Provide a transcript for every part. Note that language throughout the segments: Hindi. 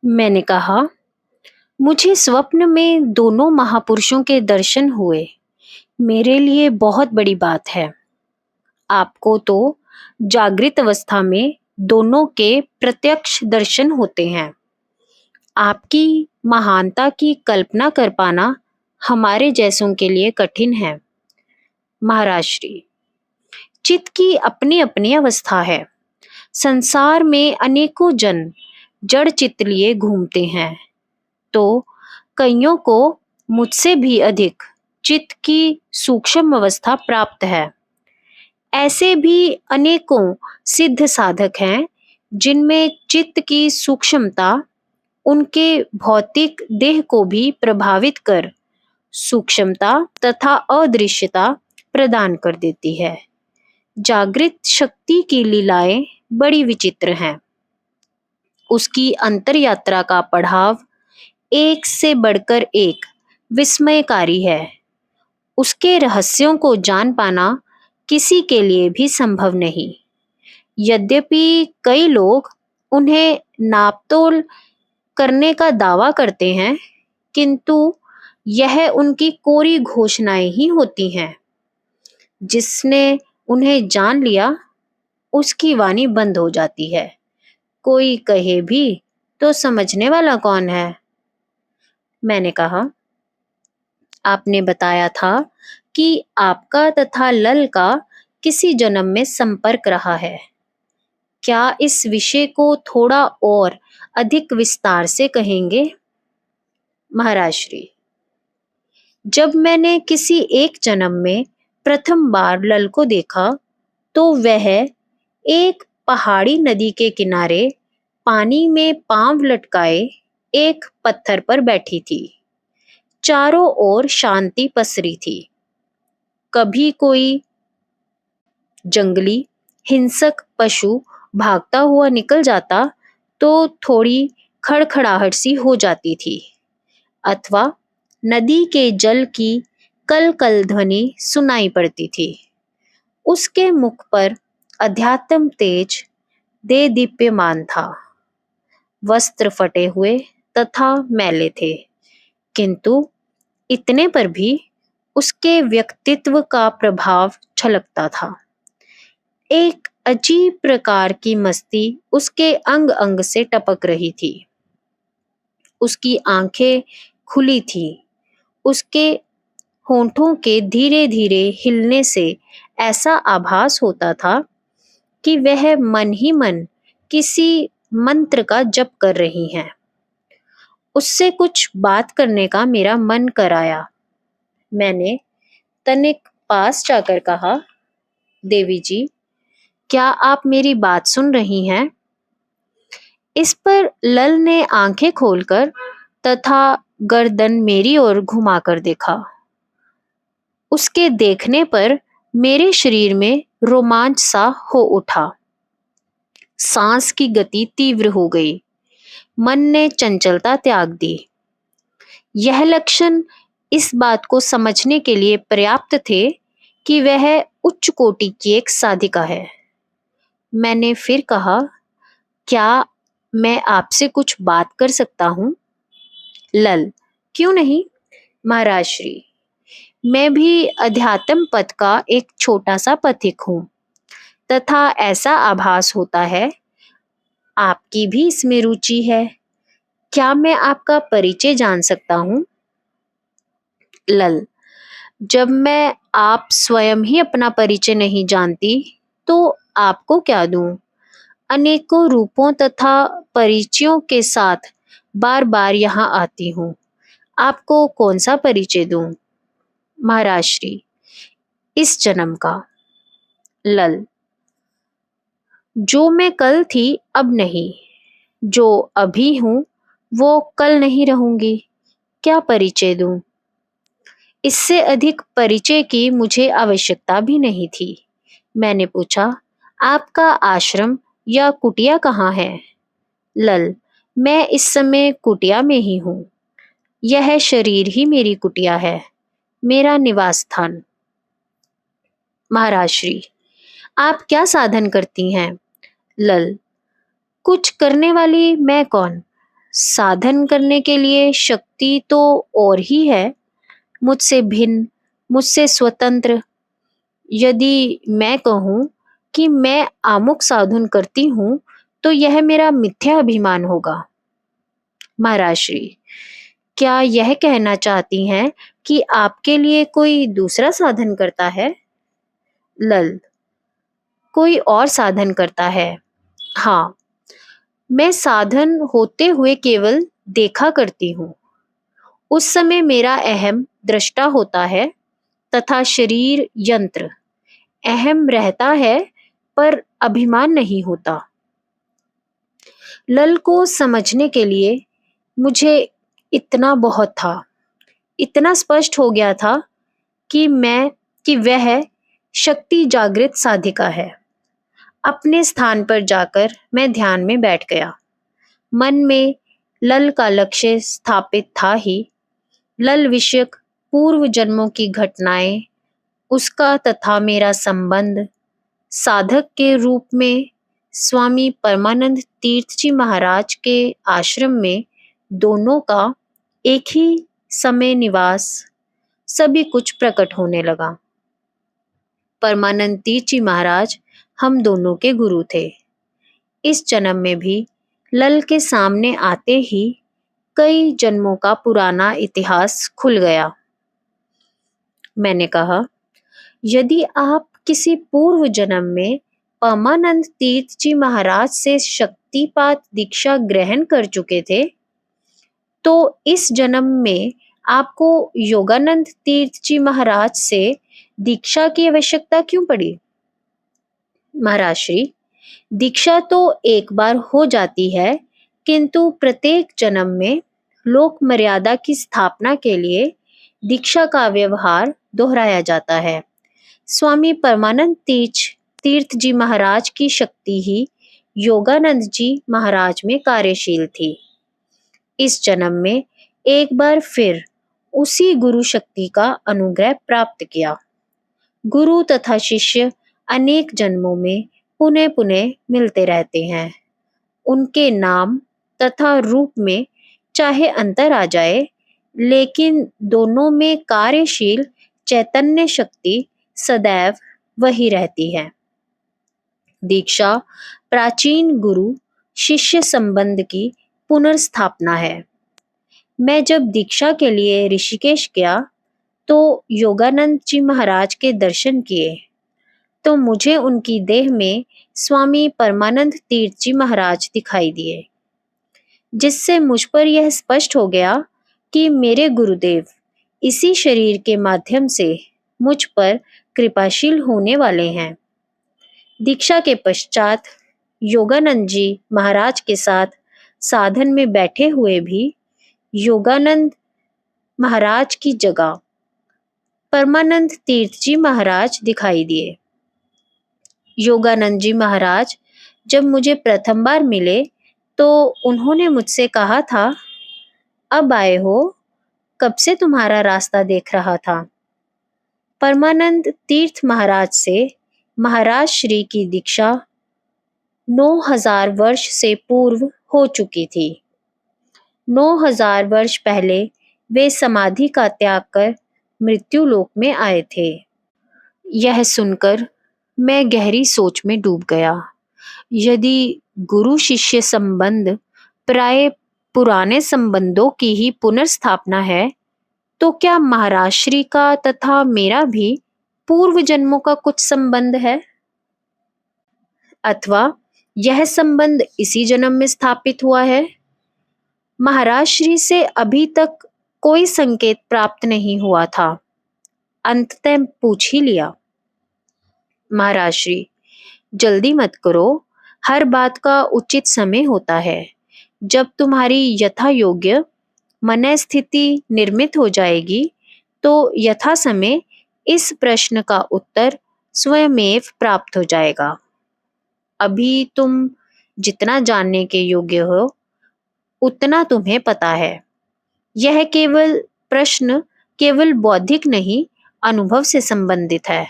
मैंने कहा, मुझे स्वप्न में दोनों महापुरुषों के दर्शन हुए। मेरे लिए बहुत बड़ी बात है। आपको तो जागृत अवस्था में दोनों के प्रत्यक्ष दर्शन होते हैं। आपकी महानता की कल्पना कर पाना हमारे जैसों के लिए कठिन है। महाराज श्री, चित्त की अपनी अपनी अवस्था है। संसार में अनेकों जन जड़ चित्त लिए घूमते हैं, तो कईयों को मुझसे भी अधिक चित्त की सूक्ष्म अवस्था प्राप्त है। ऐसे भी अनेकों सिद्ध साधक हैं जिनमें चित्त की सूक्ष्मता उनके भौतिक देह को भी प्रभावित कर सूक्ष्मता तथा अदृश्यता प्रदान कर देती है। जागृत शक्ति की लीलाएं बड़ी विचित्र हैं। उसकी अंतर यात्रा का पड़ाव एक से बढ़कर एक विस्मयकारी है। उसके रहस्यों को जान पाना किसी के लिए भी संभव नहीं। यद्यपि कई लोग उन्हें नापतोल करने का दावा करते हैं, किंतु यह उनकी कोरी घोषणाएं ही होती हैं। जिसने उन्हें जान लिया, उसकी वाणी बंद हो जाती है। कोई कहे भी तो समझने वाला कौन है? मैंने कहा, आपने बताया था कि आपका तथा लल का किसी जन्म में संपर्क रहा है। क्या इस विषय को थोड़ा और अधिक विस्तार से कहेंगे? महाराज श्री, जब मैंने किसी एक जन्म में प्रथम बार लल को देखा, तो वह एक पहाड़ी नदी के किनारे पानी में पांव लटकाए एक पत्थर पर बैठी थी। चारों ओर शांति पसरी थी। कभी कोई जंगली हिंसक पशु भागता हुआ निकल जाता तो थोड़ी खड़खड़ाहट सी हो जाती थी, अथवा नदी के जल की कल कल ध्वनि सुनाई पड़ती थी। उसके मुख पर अध्यात्म तेज दे दीप्यमान था। वस्त्र फटे हुए तथा मैले थे, किंतु इतने पर भी उसके व्यक्तित्व का प्रभाव छलकता था। एक अजीब प्रकार की मस्ती उसके अंग अंग से टपक रही थी। उसकी आंखें खुली थी। उसके होंठों के धीरे धीरे हिलने से ऐसा आभास होता था कि वह मन ही मन किसी मंत्र का जप कर रही हैं। उससे कुछ बात करने का मेरा मन कराया। मैंने तनिक पास जाकर कहा, देवी जी, क्या आप मेरी बात सुन रही हैं? इस पर लल ने आंखें खोलकर तथा गर्दन मेरी ओर घुमाकर देखा। उसके देखने पर मेरे शरीर में रोमांच सा हो उठा। सांस की गति तीव्र हो गई। मन ने चंचलता त्याग दी। यह लक्षण इस बात को समझने के लिए पर्याप्त थे कि वह उच्च कोटि की एक साधिका है। मैंने फिर कहा, क्या मैं आपसे कुछ बात कर सकता हूँ? लल, क्यों नहीं महाराज श्री, मैं भी अध्यात्म पथ का एक छोटा सा पथिक हूँ, तथा ऐसा आभास होता है आपकी भी इसमें रुचि है। क्या मैं आपका परिचय जान सकता हूँ? लल, जब मैं आप स्वयं ही अपना परिचय नहीं जानती, तो आपको क्या दूं? अनेकों रूपों तथा परिचयों के साथ बार बार यहाँ आती हूँ। आपको कौन सा परिचय दूं? महाराज श्री, इस जन्म का। लल, जो मैं कल थी अब नहीं, जो अभी हूँ वो कल नहीं रहूंगी। क्या परिचय दूं? इससे अधिक परिचय की मुझे आवश्यकता भी नहीं थी। मैंने पूछा, आपका आश्रम या कुटिया कहाँ है? लल, मैं इस समय कुटिया में ही हूँ। यह शरीर ही मेरी कुटिया है, मेरा निवास स्थान। महाराज श्री, आप क्या साधन करती हैं? लल, कुछ करने वाली मैं कौन? साधन करने के लिए शक्ति तो और ही है, मुझसे भिन्न, मुझसे स्वतंत्र। यदि मैं कहूँ कि मैं आमुक साधन करती हूँ, तो यह मेरा मिथ्या अभिमान होगा। महाराज श्री, क्या यह कहना चाहती हैं कि आपके लिए कोई दूसरा साधन करता है? लल, कोई और साधन करता है। हाँ, मैं साधन होते हुए केवल देखा करती हूँ। उस समय मेरा अहम दृष्टा होता है तथा शरीर यंत्र। अहम रहता है पर अभिमान नहीं होता। लल को समझने के लिए मुझे इतना बहुत था, इतना स्पष्ट हो गया था कि वह शक्ति जागृत साधिका है। अपने स्थान पर जाकर मैं ध्यान में बैठ गया। मन में लल का लक्ष्य स्थापित था ही। लल विषयक पूर्व जन्मों की घटनाएं, उसका तथा मेरा संबंध, साधक के रूप में स्वामी परमानंद तीर्थ जी महाराज के आश्रम में दोनों का एक ही समय निवास, सभी कुछ प्रकट होने लगा। परमानंद तीर्थ जी महाराज हम दोनों के गुरु थे। इस जन्म में भी लल के सामने आते ही कई जन्मों का पुराना इतिहास खुल गया। मैंने कहा, यदि आप किसी पूर्व जन्म में परमानंद तीर्थ जी महाराज से शक्तिपात दीक्षा ग्रहण कर चुके थे, तो इस जन्म में आपको योगानंद तीर्थ जी महाराज से दीक्षा की आवश्यकता क्यों पड़ी? महाराज श्री, दीक्षा तो एक बार हो जाती है, किंतु प्रत्येक जन्म में लोक मर्यादा की स्थापना के लिए दीक्षा का व्यवहार दोहराया जाता है। स्वामी परमानंद तीर्थ जी महाराज की शक्ति ही योगानंद जी महाराज में कार्यशील थी। इस जन्म में एक बार फिर उसी गुरु शक्ति का अनुग्रह प्राप्त किया। गुरु तथा शिष्य अनेक जन्मों में पुनः पुनः मिलते रहते हैं। उनके नाम तथा रूप में चाहे अंतर आ जाए, लेकिन दोनों में कार्यशील चैतन्य शक्ति सदैव वही रहती है। दीक्षा प्राचीन गुरु शिष्य संबंध की पुनर्स्थापना है। मैं जब दीक्षा के लिए ऋषिकेश गया तो योगानंद जी महाराज के दर्शन किए, तो मुझे उनकी देह में स्वामी परमानंद तीर्थ जी महाराज दिखाई दिए, जिससे मुझ पर यह स्पष्ट हो गया कि मेरे गुरुदेव इसी शरीर के माध्यम से मुझ पर कृपाशील होने वाले हैं। दीक्षा के पश्चात योगानंद जी महाराज के साथ साधन में बैठे हुए भी योगानंद महाराज की जगह परमानंद तीर्थ जी महाराज दिखाई दिए। योगानंद जी महाराज जब मुझे प्रथम बार मिले तो उन्होंने मुझसे कहा था, अब आए हो, कब से तुम्हारा रास्ता देख रहा था। परमानंद तीर्थ महाराज से महाराज श्री की दीक्षा 9000 वर्ष से पूर्व हो चुकी थी। 9000 वर्ष पहले वे समाधि का त्याग कर मृत्यु लोक में आए थे। यह सुनकर मैं गहरी सोच में डूब गया। यदि गुरु शिष्य संबंध प्राय पुराने संबंधों की ही पुनर्स्थापना है, तो क्या महाराज श्री का तथा मेरा भी पूर्व जन्मों का कुछ संबंध है, अथवा यह संबंध इसी जन्म में स्थापित हुआ है? महाराज श्री से अभी तक कोई संकेत प्राप्त नहीं हुआ था। अंततः पूछ ही लिया। महाराज श्री, जल्दी मत करो, हर बात का उचित समय होता है। जब तुम्हारी यथा योग्य मन स्थिति निर्मित हो जाएगी, तो यथा समय इस प्रश्न का उत्तर स्वयमेव प्राप्त हो जाएगा। अभी तुम जितना जानने के योग्य हो, उतना तुम्हें पता है। यह प्रश्न केवल बौद्धिक नहीं, अनुभव से संबंधित है।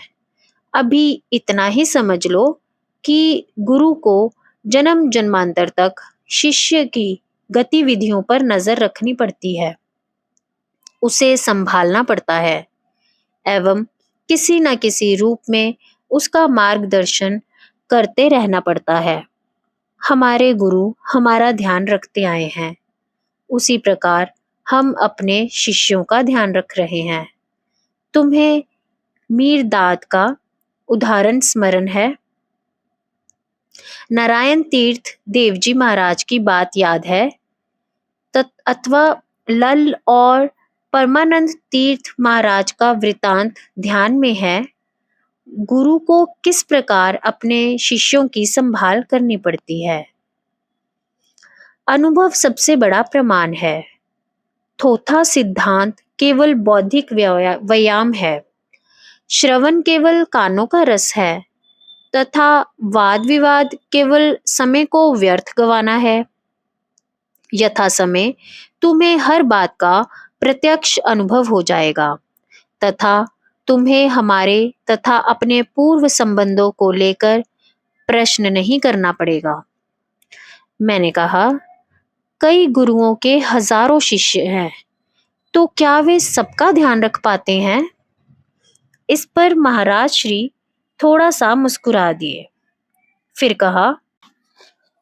अभी इतना ही समझ लो कि गुरु को जन्म जन्मांतर तक शिष्य की गतिविधियों पर नजर रखनी पड़ती है, उसे संभालना पड़ता है एवं किसी न किसी रूप में उसका मार्गदर्शन करते रहना पड़ता है। हमारे गुरु हमारा ध्यान रखते आए हैं, उसी प्रकार हम अपने शिष्यों का ध्यान रख रहे हैं। तुम्हें मीर दाद का उदाहरण स्मरण है? नारायण तीर्थ देवजी महाराज की बात याद है? अथवा लल और परमानंद तीर्थ महाराज का वृतांत ध्यान में है? गुरु को किस प्रकार अपने शिष्यों की संभाल करनी पड़ती है। अनुभव सबसे बड़ा प्रमाण है। थोथा सिद्धांत केवल बौद्धिक व्यायाम है, श्रवण केवल कानों का रस है तथा वाद विवाद केवल समय को व्यर्थ गवाना है। यथा समय तुम्हें हर बात का प्रत्यक्ष अनुभव हो जाएगा तथा तुम्हें हमारे तथा अपने पूर्व संबंधों को लेकर प्रश्न नहीं करना पड़ेगा। मैंने कहा, कई गुरुओं के हजारों शिष्य हैं, तो क्या वे सबका ध्यान रख पाते हैं? इस पर महाराज श्री थोड़ा सा मुस्कुरा दिए, फिर कहा,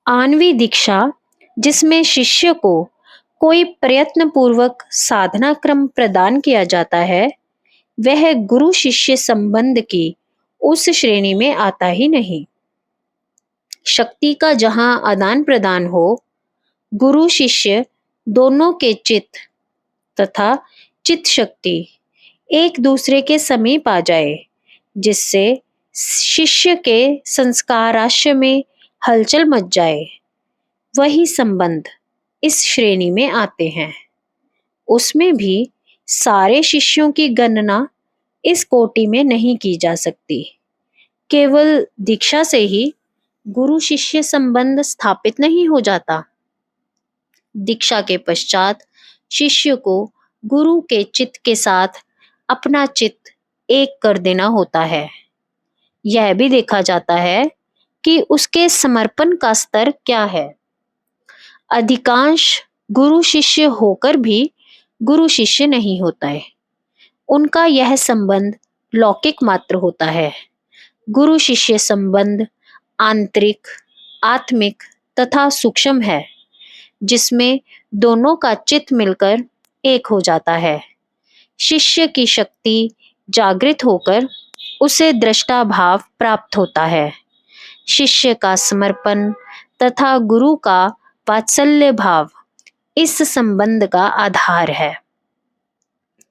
आणवी दीक्षा जिसमें शिष्य को कोई प्रयत्न पूर्वक साधना क्रम प्रदान किया जाता है, वह गुरु शिष्य संबंध की उस श्रेणी में आता ही नहीं। शक्ति का जहां आदान प्रदान हो, गुरु शिष्य दोनों के चित्त तथा चित्त शक्ति एक दूसरे के समीप आ जाए, जिससे शिष्य के संस्काराश्य में हलचल मच जाए, वही संबंध इस श्रेणी में आते हैं। उसमें भी सारे शिष्यों की गणना इस कोटि में नहीं की जा सकती। केवल दीक्षा से ही गुरु शिष्य संबंध स्थापित नहीं हो जाता। दीक्षा के पश्चात शिष्य को गुरु के चित्त के साथ अपना चित्त एक कर देना होता है। यह भी देखा जाता है कि उसके समर्पण का स्तर क्या है। अधिकांश गुरु शिष्य होकर भी गुरु शिष्य नहीं होता है। उनका यह संबंध लौकिक मात्र होता है। गुरु शिष्य संबंध आंतरिक, आत्मिक तथा सूक्ष्म है, जिसमें दोनों का चित्त मिलकर एक हो जाता है। शिष्य की शक्ति जागृत होकर उसे दृष्टा भाव प्राप्त होता है। शिष्य का समर्पण तथा गुरु का वात्सल्य भाव इस संबंध का आधार है।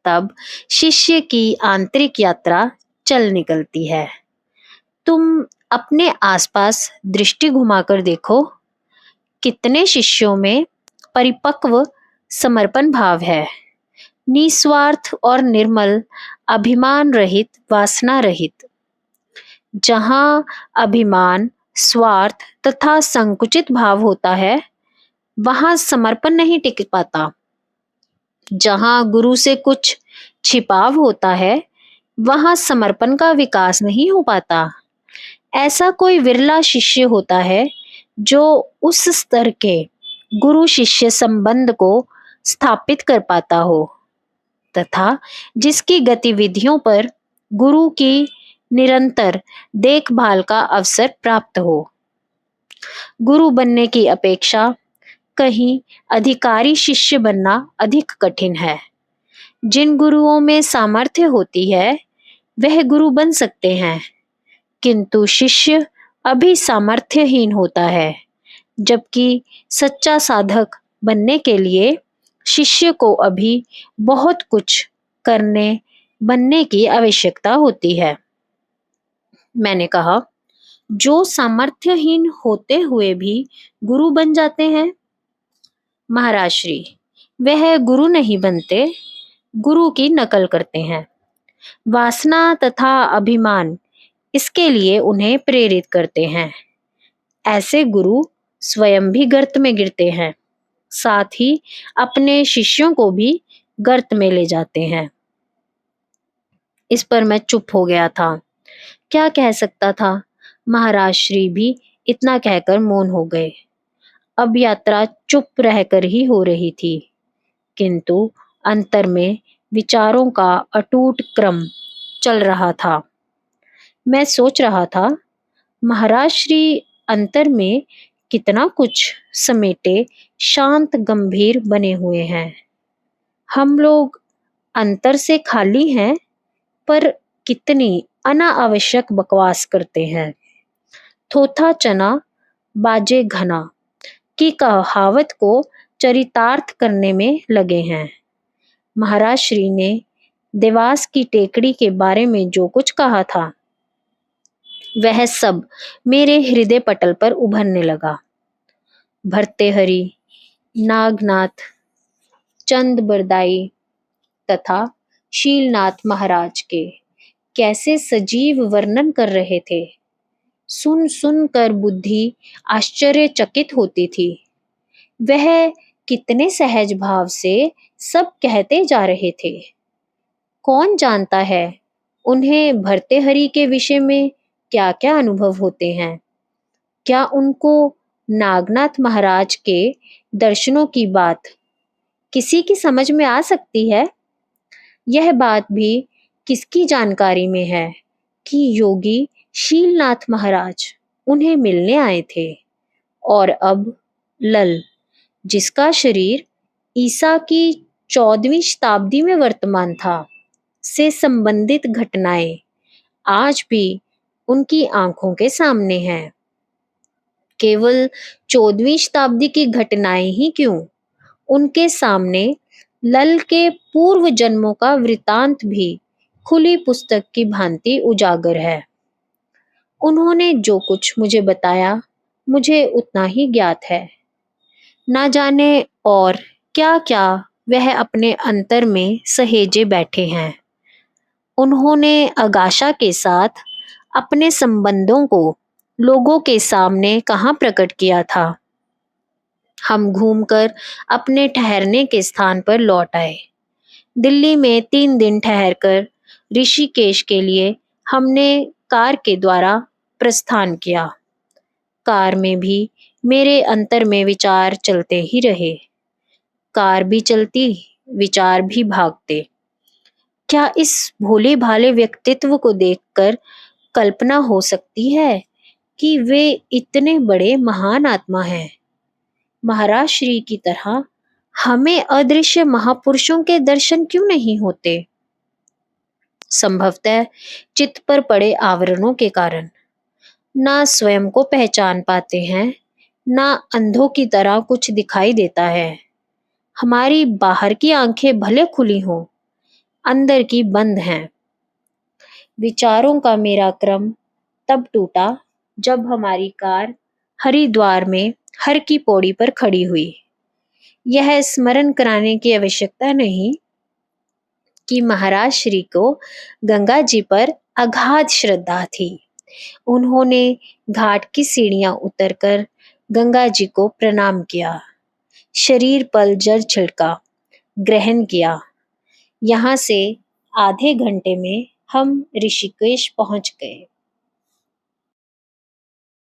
तब शिष्य की आंतरिक यात्रा चल निकलती है। तुम अपने आसपास दृष्टि घुमाकर देखो, कितने शिष्यों में परिपक्व समर्पण भाव है, निस्वार्थ और निर्मल, अभिमान रहित, वासना रहित। जहां अभिमान, स्वार्थ तथा संकुचित भाव होता है, वहां समर्पण नहीं टिक पाता। जहां गुरु से कुछ छिपाव होता है, वहां समर्पण का विकास नहीं हो पाता। ऐसा कोई विरला शिष्य होता है जो उस स्तर के गुरु शिष्य संबंध को स्थापित कर पाता हो तथा जिसकी गतिविधियों पर गुरु की निरंतर देखभाल का अवसर प्राप्त हो। गुरु बनने की अपेक्षा कहीं अधिकारी शिष्य बनना अधिक कठिन है। जिन गुरुओं में सामर्थ्य होती है, वह गुरु बन सकते हैं, किंतु शिष्य अभी सामर्थ्यहीन होता है, जबकि सच्चा साधक बनने के लिए शिष्य को अभी बहुत कुछ करने बनने की आवश्यकता होती है। मैंने कहा, जो सामर्थ्यहीन होते हुए भी गुरु बन जाते हैं। महाराज श्री, वह गुरु नहीं बनते, गुरु की नकल करते हैं। वासना तथा अभिमान इसके लिए उन्हें प्रेरित करते हैं। ऐसे गुरु स्वयं भी गर्त में गिरते हैं, साथ ही अपने शिष्यों को भी गर्त में ले जाते हैं। इस पर मैं चुप हो गया था। क्या कह सकता था। महाराज श्री भी इतना कहकर मौन हो गए। अब यात्रा चुप रहकर ही हो रही थी, किंतु अंतर में विचारों का अटूट क्रम चल रहा था। मैं सोच रहा था, महाराज श्री अंतर में कितना कुछ समेटे शांत गंभीर बने हुए हैं। हम लोग अंतर से खाली हैं, पर कितनी अनावश्यक बकवास करते हैं। थोथा चना बाजे घना की कहावत को चरितार्थ करने में लगे हैं। महाराज श्री ने देवास की टेकड़ी के बारे में जो कुछ कहा था, वह सब मेरे हृदय पटल पर उभरने लगा। भर्तृहरि, नागनाथ, चंद बरदाई तथा शीलनाथ महाराज के कैसे सजीव वर्णन कर रहे थे। सुन सुन कर बुद्धि आश्चर्यचकित होती थी। वह कितने सहज भाव से सब कहते जा रहे थे। कौन जानता है उन्हें भर्तृहरि के विषय में क्या क्या अनुभव होते हैं। क्या उनको नागनाथ महाराज के दर्शनों की बात किसी की समझ में आ सकती है। यह बात भी किसकी जानकारी में है कि योगी शीलनाथ महाराज उन्हें मिलने आए थे, और अब लल, जिसका शरीर ईसा की 14वीं शताब्दी में वर्तमान था, से संबंधित घटनाएं आज भी उनकी आंखों के सामने हैं। केवल 14वीं शताब्दी की घटनाएं ही क्यों, उनके सामने लल के पूर्व जन्मों का वृतांत भी खुली पुस्तक की भांति उजागर है। उन्होंने जो कुछ मुझे बताया, मुझे उतना ही ज्ञात है। ना जाने और क्या क्या वह अपने अंतर में सहेजे बैठे हैं। उन्होंने अगाशा के साथ अपने संबंधों को लोगों के सामने कहाँ प्रकट किया था। हम घूमकर अपने ठहरने के स्थान पर लौट आए। दिल्ली में 3 दिन ठहरकर ऋषिकेश के लिए हमने कार के द्वारा प्रस्थान किया। कार में भी मेरे अंतर में विचार चलते ही रहे। कार भी चलती, विचार भी भागते। क्या इस भोले भाले व्यक्तित्व को देखकर कल्पना हो सकती है कि वे इतने बड़े महान आत्मा हैं। महाराज श्री की तरह हमें अदृश्य महापुरुषों के दर्शन क्यों नहीं होते। संभवतः चित्त पर पड़े आवरणों के कारण। ना स्वयं को पहचान पाते हैं, ना अंधों की तरह कुछ दिखाई देता है। हमारी बाहर की आंखें भले खुली हों, अंदर की बंद हैं। विचारों का मेरा क्रम तब टूटा जब हमारी कार हरिद्वार में हर की पौड़ी पर खड़ी हुई। यह स्मरण कराने की आवश्यकता नहीं कि महाराज श्री को गंगा जी पर अगाध श्रद्धा थी। उन्होंने घाट की सीढ़ियां उतरकर गंगा जी को प्रणाम किया, शरीर पर जल छिड़का, ग्रहण किया। यहाँ से आधे घंटे में हम ऋषिकेश पहुंच गए।